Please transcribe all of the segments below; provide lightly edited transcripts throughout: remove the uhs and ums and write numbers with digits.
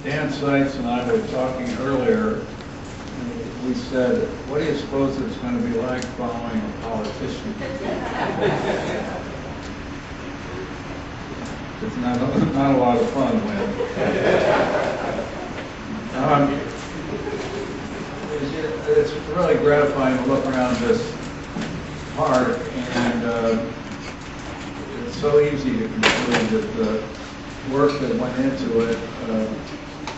Dan Seitz and I were talking earlier. We said, what do you suppose it's going to be like following a politician? It's not a lot of fun, man. It's really gratifying to look around this park, and it's so easy to conclude that the work that went into it,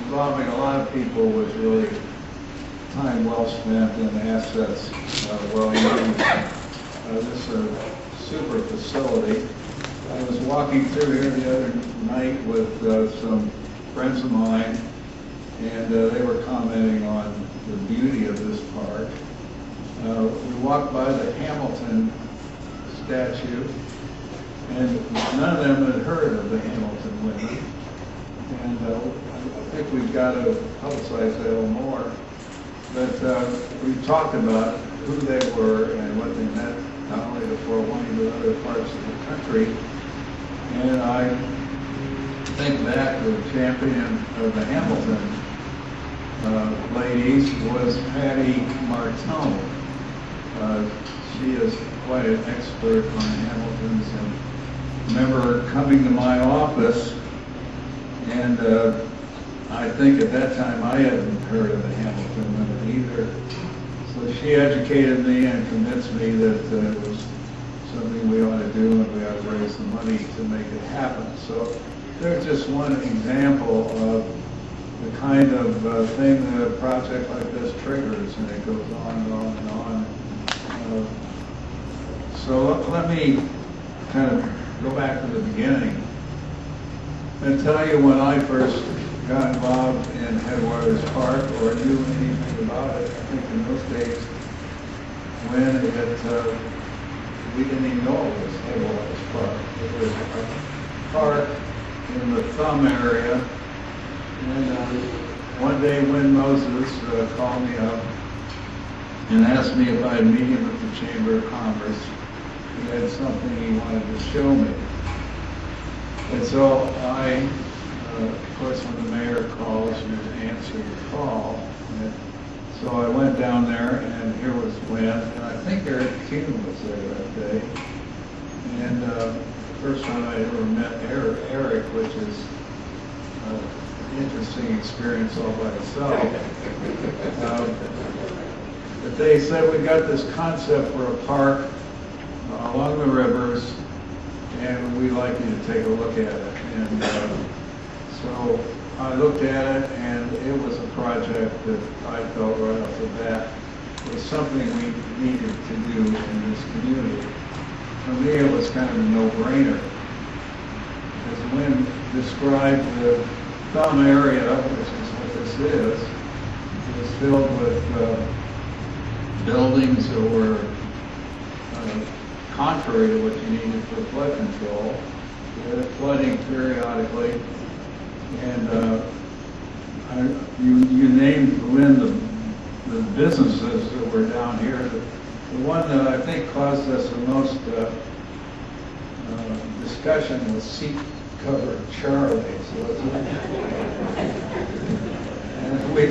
involving a lot of people, was really time well spent and assets well used. This is a super facility. I was walking through here the other night with some friends of mine, and they were commenting on the beauty of this park. We walked by the Hamilton statue, and none of them had heard of the Hamilton women. And I think we've got to publicize that a little more. But we talked about who they were and what they meant, not only to Fort Wayne, but other parts of the country. And I think back to the champion of the Hamilton ladies was Patty Martone. She is quite an expert on the Hamiltons, and I remember her coming to my office, and I think at that time I hadn't heard of the Hamilton women either. So she educated me and convinced me that it was something we ought to do, and we ought to raise the money to make it happen. So there's just one example of the kind of thing that a project like this triggers, and it goes on and on and on. So let me kind of go back to the beginning and tell you when I first got involved in Headwaters Park, or knew anything about it. I think in those days when we didn't even know it was Headwaters Park. It was a park in the Thumb area. And one day Win Moses called me up and asked me if I'd meet him at the Chamber of Commerce. He had something he wanted to show me. And so I, of course, when the mayor calls, you answer the call. And so I went down there, and here was Win, and I think Eric King was there that day. And the first time I ever met Eric, which is an interesting experience all by itself. But they said, we got this concept for a park along the rivers, and we'd like you to take a look at it. And so I looked at it, and it was a project that I felt right off the bat was something we needed to do in this community. For me, it was kind of a no-brainer. As Wynn described, the Thumb area, which is what this is, was filled with buildings that were contrary to what you needed for flood control. We had flooding periodically, and you named, Lynn, the businesses that were down here. The one that I think caused us the most discussion was Seat Covered Charlie. And we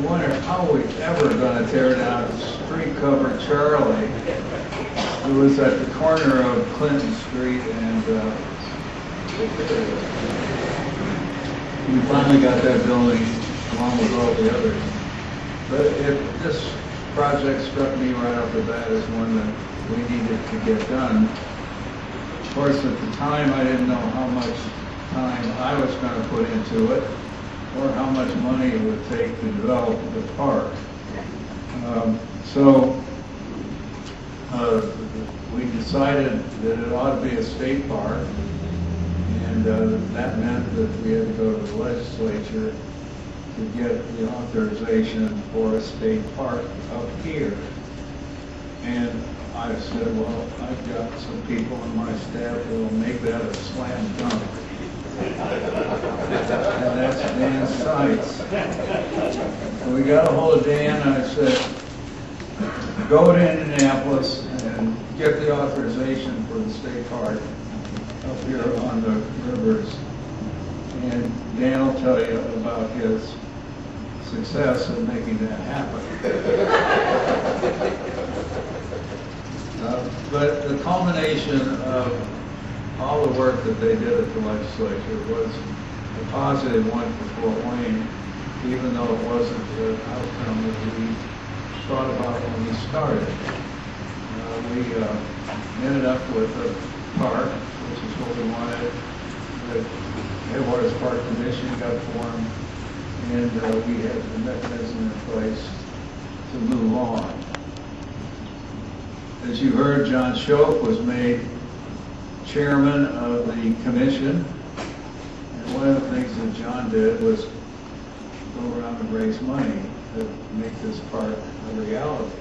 wondered how we're ever going to tear down Street Covered Charlie. It was at the corner of Clinton Street and we finally got that building along with all the others. But this project struck me right off the bat as one that we needed to get done. Of course, at the time, I didn't know how much time I was going to put into it, or how much money it would take to develop the park. So we decided that it ought to be a state park, and that meant that we had to go to the legislature to get the authorization for a state park up here. And I said, well, I've got some people on my staff that will make that a slam dunk. And that's Dan Seitz. And we got a hold of Dan, and I said, go to Indianapolis and get the authorization for the state park up here on the rivers. And Dan will tell you about his success in making that happen. But the culmination of all the work that they did at the legislature was a positive one for Fort Wayne, even though it wasn't the outcome that we thought about when we started. We ended up with a park, which is what we wanted. The Headwaters Park Commission got formed, and we had the mechanism in place to move on. As you heard, John Shope was made chairman of the commission, and one of the things that John did was go around and raise money to make this park a reality.